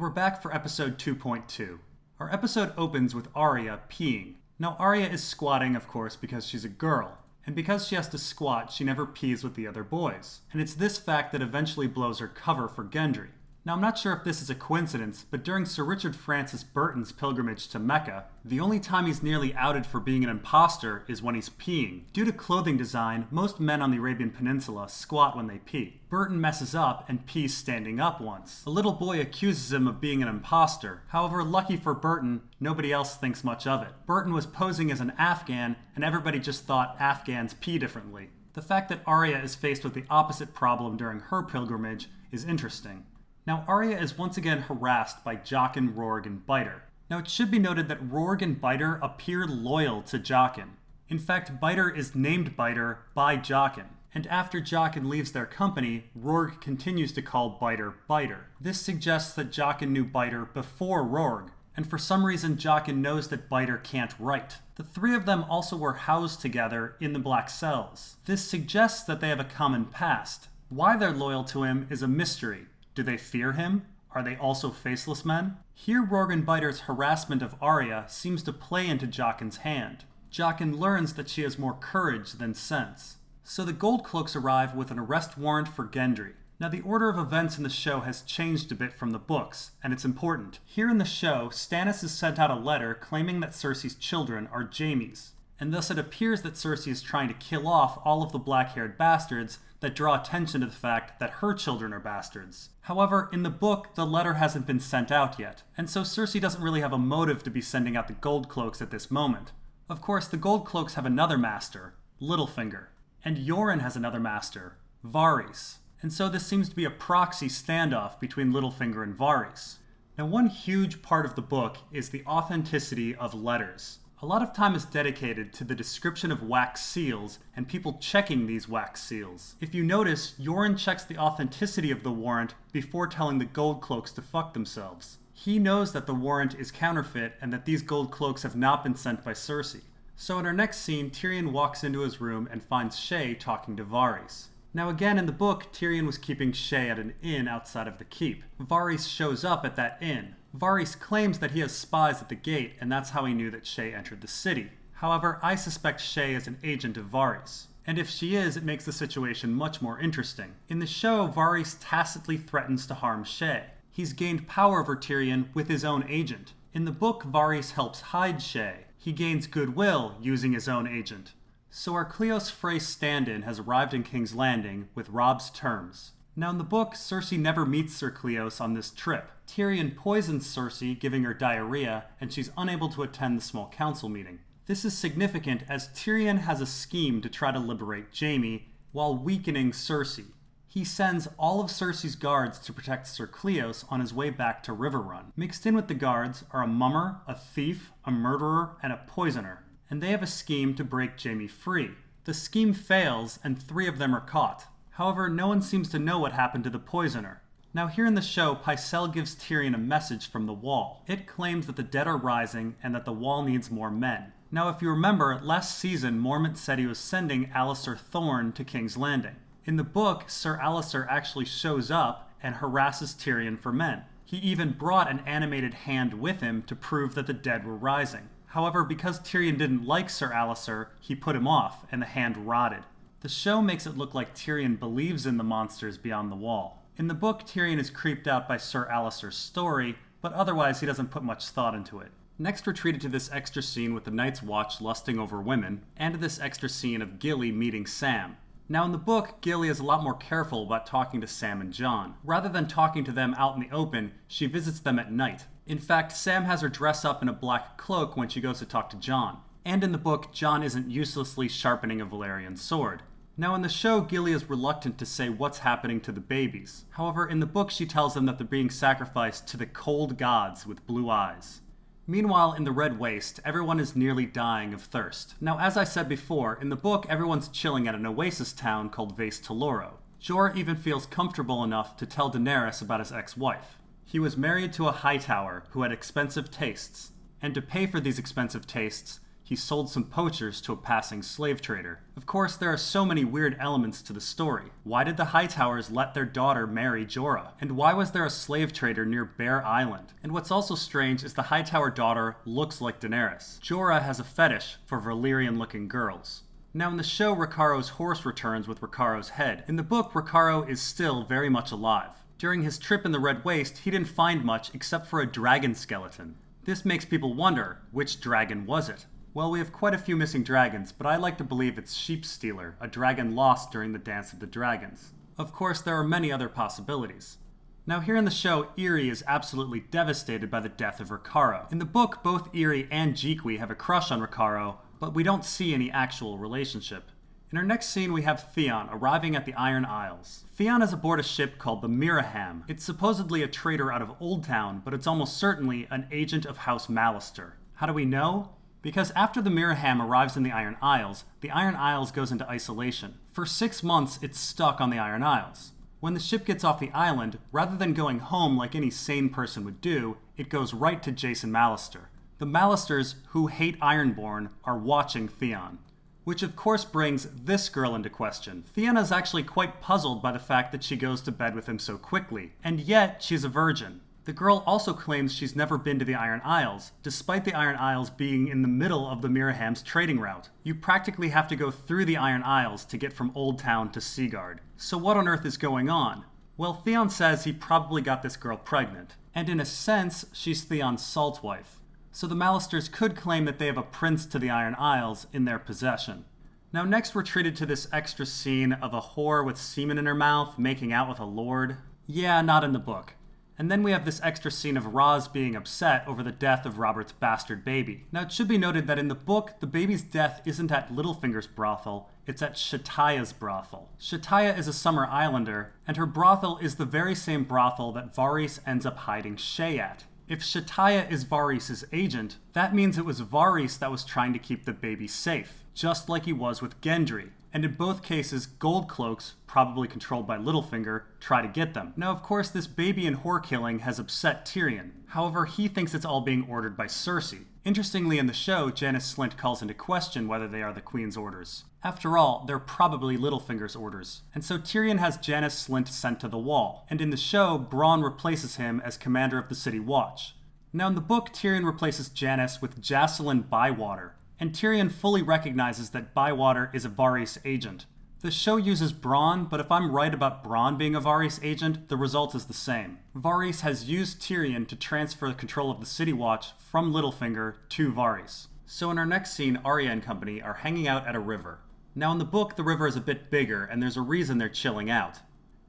we're back for episode 2.2. Our episode opens with Aria peeing. Now Arya is squatting, of course, because she's a girl. And because she has to squat, she never pees with the other boys. And it's this fact that eventually blows her cover for Gendry. Now I'm not sure if this is a coincidence, but during Sir Richard Francis Burton's pilgrimage to Mecca, the only time he's nearly outed for being an imposter is when he's peeing. Due to clothing design, most men on the Arabian Peninsula squat when they pee. Burton messes up and pees standing up once. A little boy accuses him of being an imposter. However, lucky for Burton, nobody else thinks much of it. Burton was posing as an Afghan, and everybody just thought Afghans pee differently. The fact that Arya is faced with the opposite problem during her pilgrimage is interesting. Now, Arya is once again harassed by Jocund, Rorg, and Biter. Now, it should be noted that Rorg and Biter appear loyal to Jocund. In fact, Biter is named Biter by Jocund. And after Jocund leaves their company, Rorg continues to call Biter Biter. This suggests that Jocund knew Biter before Rorg, and for some reason Jocund knows that Biter can't write. The three of them also were housed together in the Black Cells. This suggests that they have a common past. Why they're loyal to him is a mystery. Do they fear him? Are they also faceless men? Here Rorg and Biter's harassment of Arya seems to play into Jocund's hand. Jocund learns that she has more courage than sense. So the Goldcloaks arrive with an arrest warrant for Gendry. Now the order of events in the show has changed a bit from the books, and it's important. Here in the show, Stannis has sent out a letter claiming that Cersei's children are Jaime's, and thus it appears that Cersei is trying to kill off all of the black-haired bastards that draw attention to the fact that her children are bastards. However, in the book, the letter hasn't been sent out yet, and so Cersei doesn't really have a motive to be sending out the Goldcloaks at this moment. Of course, the Goldcloaks have another master, Littlefinger, and Yoren has another master, Varys, and so this seems to be a proxy standoff between Littlefinger and Varys. Now, one huge part of the book is the authenticity of letters. A lot of time is dedicated to the description of wax seals and people checking these wax seals. If you notice, Yoren checks the authenticity of the warrant before telling the Goldcloaks to fuck themselves. He knows that the warrant is counterfeit and that these Goldcloaks have not been sent by Cersei. So in our next scene, Tyrion walks into his room and finds Shae talking to Varys. Now again, in the book, Tyrion was keeping Shae at an inn outside of the keep. Varys shows up at that inn. Varys claims that he has spies at the gate, and that's how he knew that Shae entered the city. However, I suspect Shae is an agent of Varys. And if she is, it makes the situation much more interesting. In the show, Varys tacitly threatens to harm Shae. He's gained power over Tyrion with his own agent. In the book, Varys helps hide Shae. He gains goodwill using his own agent. So our Cleos Frey stand-in has arrived in King's Landing with Robb's terms. Now in the book, Cersei never meets Sir Cleos on this trip. Tyrion poisons Cersei, giving her diarrhea, and she's unable to attend the small council meeting. This is significant as Tyrion has a scheme to try to liberate Jaime while weakening Cersei. He sends all of Cersei's guards to protect Sir Cleos on his way back to Riverrun. Mixed in with the guards are a mummer, a thief, a murderer, and a poisoner. And they have a scheme to break Jaime free. The scheme fails, and 3 of them are caught. However, no one seems to know what happened to the poisoner. Now here in the show, Pycelle gives Tyrion a message from the Wall. It claims that the dead are rising and that the Wall needs more men. Now if you remember, last season Mormont said he was sending Alliser Thorne to King's Landing. In the book, Sir Alliser actually shows up and harasses Tyrion for men. He even brought an animated hand with him to prove that the dead were rising. However, because Tyrion didn't like Sir Alliser, he put him off and the hand rotted. The show makes it look like Tyrion believes in the monsters beyond the Wall. In the book, Tyrion is creeped out by Sir Alliser's story, but otherwise he doesn't put much thought into it. Next we're treated to this extra scene with the Night's Watch lusting over women, and to this extra scene of Gilly meeting Sam. Now in the book, Gilly is a lot more careful about talking to Sam and Jon. Rather than talking to them out in the open, she visits them at night. In fact, Sam has her dress up in a black cloak when she goes to talk to Jon. And in the book, Jon isn't uselessly sharpening a Valyrian sword. Now in the show, Gilly is reluctant to say what's happening to the babies. However, in the book she tells them that they're being sacrificed to the cold gods with blue eyes. Meanwhile, in the Red Waste, everyone is nearly dying of thirst. Now as I said before, in the book everyone's chilling at an oasis town called Vaes Telloro. Jorah even feels comfortable enough to tell Daenerys about his ex-wife. He was married to a Hightower who had expensive tastes, and to pay for these expensive tastes, he he sold some poachers to a passing slave trader. Of course, there are so many weird elements to the story. Why did the Hightowers let their daughter marry Jorah? And why was there a slave trader near Bear Island? And what's also strange is the Hightower daughter looks like Daenerys. Jorah has a fetish for Valyrian-looking girls. Now in the show, Riccaro's horse returns with Riccaro's head. In the book, Riccaro is still very much alive. During his trip in the Red Waste, he didn't find much except for a dragon skeleton. This makes people wonder, which dragon was it? Well, we have quite a few missing dragons, but I like to believe it's Sheepstealer, a dragon lost during the Dance of the Dragons. Of course, there are many other possibilities. Now here in the show, Irri is absolutely devastated by the death of Riccaro. In the book, both Irri and Jiqui have a crush on Riccaro, but we don't see any actual relationship. In our next scene, we have Theon arriving at the Iron Isles. Theon is aboard a ship called the Miraham. It's supposedly a trader out of Old Town, but it's almost certainly an agent of House Mallister. How do we know? Because after the Miraham arrives in the Iron Isles goes into isolation. For 6 months, it's stuck on the Iron Isles. When the ship gets off the island, rather than going home like any sane person would do, it goes right to Jason Mallister. The Mallisters, who hate Ironborn, are watching Theon. Which of course brings this girl into question. Theon is actually quite puzzled by the fact that she goes to bed with him so quickly, and yet she's a virgin. The girl also claims she's never been to the Iron Isles, despite the Iron Isles being in the middle of the Miraham's trading route. You practically have to go through the Iron Isles to get from Old Town to Seaguard. So what on earth is going on? Well, Theon says he probably got this girl pregnant, and in a sense, she's Theon's salt wife. So the Mallisters could claim that they have a prince to the Iron Isles in their possession. Now next we're treated to this extra scene of a whore with semen in her mouth making out with a lord. Yeah, not in the book. And then we have this extra scene of Raz being upset over the death of Robert's bastard baby. Now it should be noted that in the book, the baby's death isn't at Littlefinger's brothel, it's at Shataya's brothel. Shataya is a Summer Islander, and her brothel is the very same brothel that Varys ends up hiding Shay at. If Shataya is Varys' agent, that means it was Varys that was trying to keep the baby safe, just like he was with Gendry. And in both cases, gold cloaks, probably controlled by Littlefinger, try to get them. Now of course this baby and whore killing has upset Tyrion. However, he thinks it's all being ordered by Cersei. Interestingly, in the show, Janos Slynt calls into question whether they are the Queen's orders. After all, they're probably Littlefinger's orders. And so Tyrion has Janos Slynt sent to the Wall, and in the show, Bronn replaces him as commander of the City Watch. Now in the book, Tyrion replaces Janos with Jacelyn Bywater, and Tyrion fully recognizes that Bywater is a Varys agent. The show uses Bronn, but if I'm right about Bronn being a Varys agent, the result is the same. Varys has used Tyrion to transfer the control of the City Watch from Littlefinger to Varys. So in our next scene, Arya and company are hanging out at a river. Now in the book, the river is a bit bigger, and there's a reason they're chilling out.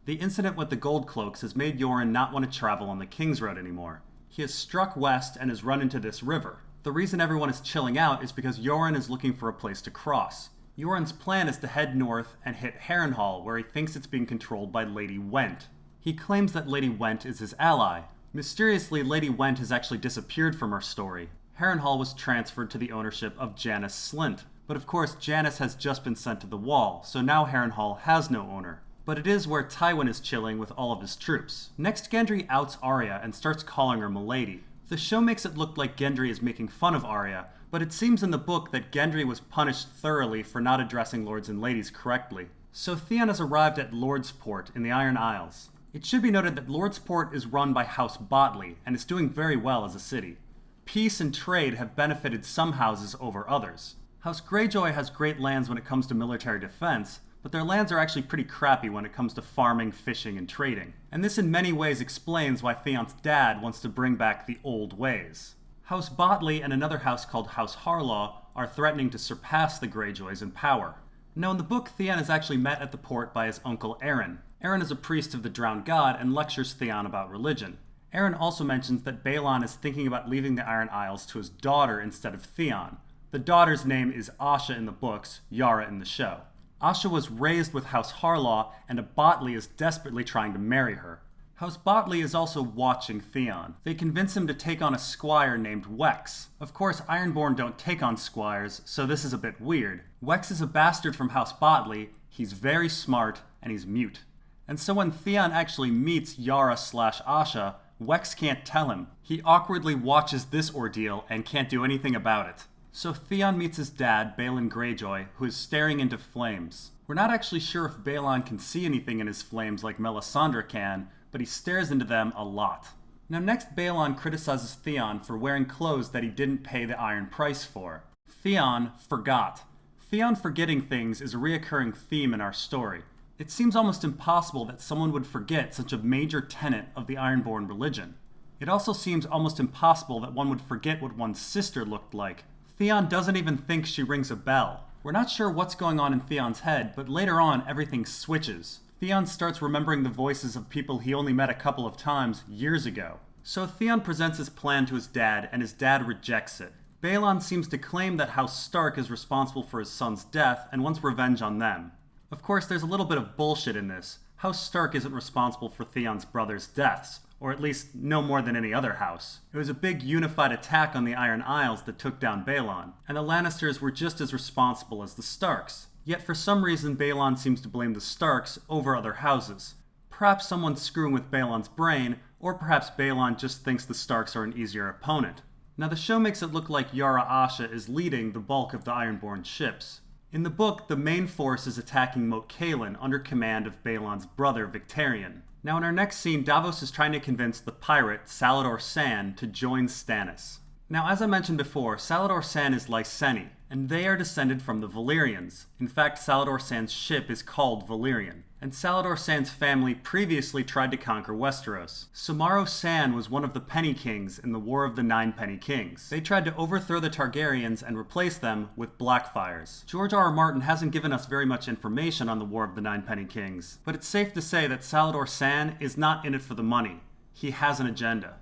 The incident with the Gold Cloaks has made Yoren not want to travel on the King's Road anymore. He has struck west and has run into this river. The reason everyone is chilling out is because Yoren is looking for a place to cross. Yoren's plan is to head north and hit Harrenhal, where he thinks it's being controlled by Lady Whent. He claims that Lady Whent is his ally. Mysteriously, Lady Whent has actually disappeared from our story. Harrenhal was transferred to the ownership of Janos Slynt. But of course, Janos has just been sent to the Wall, so now Harrenhal has no owner. But it is where Tywin is chilling with all of his troops. Next, Gendry outs Arya and starts calling her Milady. The show makes it look like Gendry is making fun of Arya, but it seems in the book that Gendry was punished thoroughly for not addressing lords and ladies correctly. So Theon has arrived at Lordsport in the Iron Isles. It should be noted that Lordsport is run by House Botley, and is doing very well as a city. Peace and trade have benefited some houses over others. House Greyjoy has great lands when it comes to military defense, but their lands are actually pretty crappy when it comes to farming, fishing, and trading. And this in many ways explains why Theon's dad wants to bring back the old ways. House Botley and another house called House Harlaw are threatening to surpass the Greyjoys in power. Now in the book, Theon is actually met at the port by his uncle Aeron. Aeron is a priest of the drowned god and lectures Theon about religion. Aeron also mentions that Balon is thinking about leaving the Iron Isles to his daughter instead of Theon. The daughter's name is Asha in the books, Yara in the show. Asha was raised with House Harlaw, and a Botley is desperately trying to marry her. House Botley is also watching Theon. They convince him to take on a squire named Wex. Of course, Ironborn don't take on squires, so this is a bit weird. Wex is a bastard from House Botley, he's very smart, and he's mute. And so when Theon actually meets Yara/Asha, Wex can't tell him. He awkwardly watches this ordeal and can't do anything about it. So Theon meets his dad, Balon Greyjoy, who is staring into flames. We're not actually sure if Balon can see anything in his flames like Melisandre can, but he stares into them a lot. Now next, Balon criticizes Theon for wearing clothes that he didn't pay the iron price for. Theon forgot. Theon forgetting things is a reoccurring theme in our story. It seems almost impossible that someone would forget such a major tenet of the Ironborn religion. It also seems almost impossible that one would forget what one's sister looked like. Theon doesn't even think she rings a bell. We're not sure what's going on in Theon's head, but later on everything switches. Theon starts remembering the voices of people he only met a couple of times years ago. So Theon presents his plan to his dad, and his dad rejects it. Balon seems to claim that House Stark is responsible for his son's death and wants revenge on them. Of course, there's a little bit of bullshit in this. House Stark isn't responsible for Theon's brothers' deaths, or at least no more than any other house. It was a big unified attack on the Iron Isles that took down Balon, and the Lannisters were just as responsible as the Starks. Yet for some reason Balon seems to blame the Starks over other houses. Perhaps someone's screwing with Balon's brain, or perhaps Balon just thinks the Starks are an easier opponent. Now the show makes it look like Yara Asha is leading the bulk of the Ironborn ships. In the book, the main force is attacking Moat Cailin under command of Balon's brother Victarion. Now in our next scene, Davos is trying to convince the pirate Salladhor Saan to join Stannis. Now as I mentioned before, Salladhor Saan is Lyseni, and they are descended from the Valyrians. In fact, Salladhor Saan's ship is called Valyrian. And Salladhor Saan's family previously tried to conquer Westeros. Samaro Saan was one of the Penny Kings in the War of the Nine Penny Kings. They tried to overthrow the Targaryens and replace them with Blackfires. George R. R. Martin hasn't given us very much information on the War of the Nine Penny Kings, but it's safe to say that Salladhor Saan is not in it for the money. He has an agenda.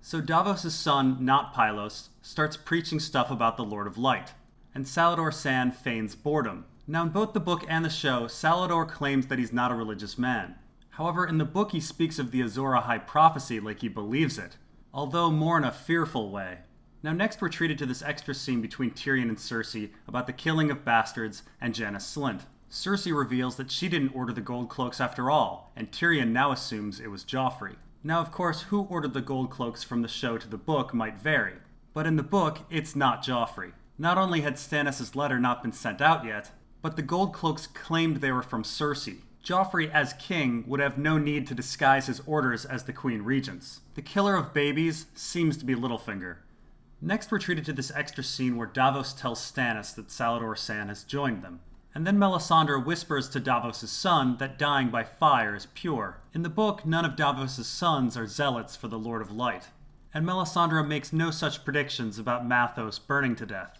So Davos' son, not Pylos, starts preaching stuff about the Lord of Light, and Salladhor Saan feigns boredom. Now in both the book and the show, Salladhor claims that he's not a religious man. However, in the book he speaks of the Azor Ahai prophecy like he believes it, although more in a fearful way. Now next we're treated to this extra scene between Tyrion and Cersei about the killing of bastards and Janos Slynt. Cersei reveals that she didn't order the gold cloaks after all, and Tyrion now assumes it was Joffrey. Now of course, who ordered the gold cloaks from the show to the book might vary, but in the book, it's not Joffrey. Not only had Stannis' letter not been sent out yet, but the gold cloaks claimed they were from Cersei. Joffrey, as king, would have no need to disguise his orders as the Queen Regent's. The killer of babies seems to be Littlefinger. Next we're treated to this extra scene where Davos tells Stannis that Salladhor Saan has joined them. And then Melisandre whispers to Davos' son that dying by fire is pure. In the book, none of Davos' sons are zealots for the Lord of Light. And Melisandre makes no such predictions about Mathos burning to death.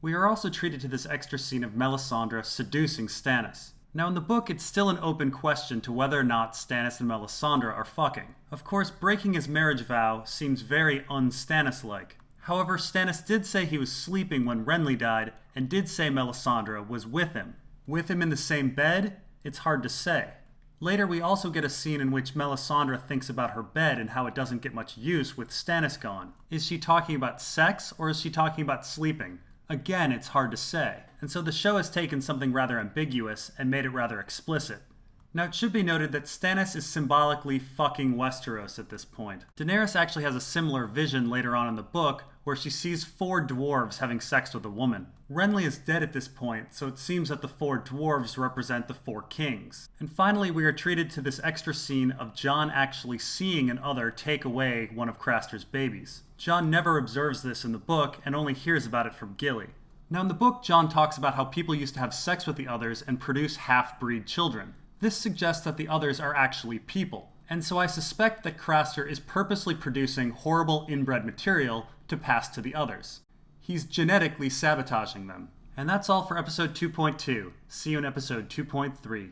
We are also treated to this extra scene of Melisandre seducing Stannis. Now in the book, it's still an open question to whether or not Stannis and Melisandre are fucking. Of course, breaking his marriage vow seems very un-Stannis-like. However, Stannis did say he was sleeping when Renly died, and did say Melisandre was with him. With him in the same bed? It's hard to say. Later, we also get a scene in which Melisandre thinks about her bed and how it doesn't get much use with Stannis gone. Is she talking about sex, or is she talking about sleeping? Again, it's hard to say, and so the show has taken something rather ambiguous and made it rather explicit. Now it should be noted that Stannis is symbolically fucking Westeros at this point. Daenerys actually has a similar vision later on in the book, where she sees 4 dwarves having sex with a woman. Renly is dead at this point, so it seems that the 4 dwarves represent the 4 kings. And finally, we are treated to this extra scene of Jon actually seeing an other take away one of Craster's babies. Jon never observes this in the book, and only hears about it from Gilly. Now in the book, Jon talks about how people used to have sex with the others and produce half-breed children. This suggests that the others are actually people, and so I suspect that Craster is purposely producing horrible inbred material to pass to the others. He's genetically sabotaging them. And that's all for episode 2.2. See you in episode 2.3.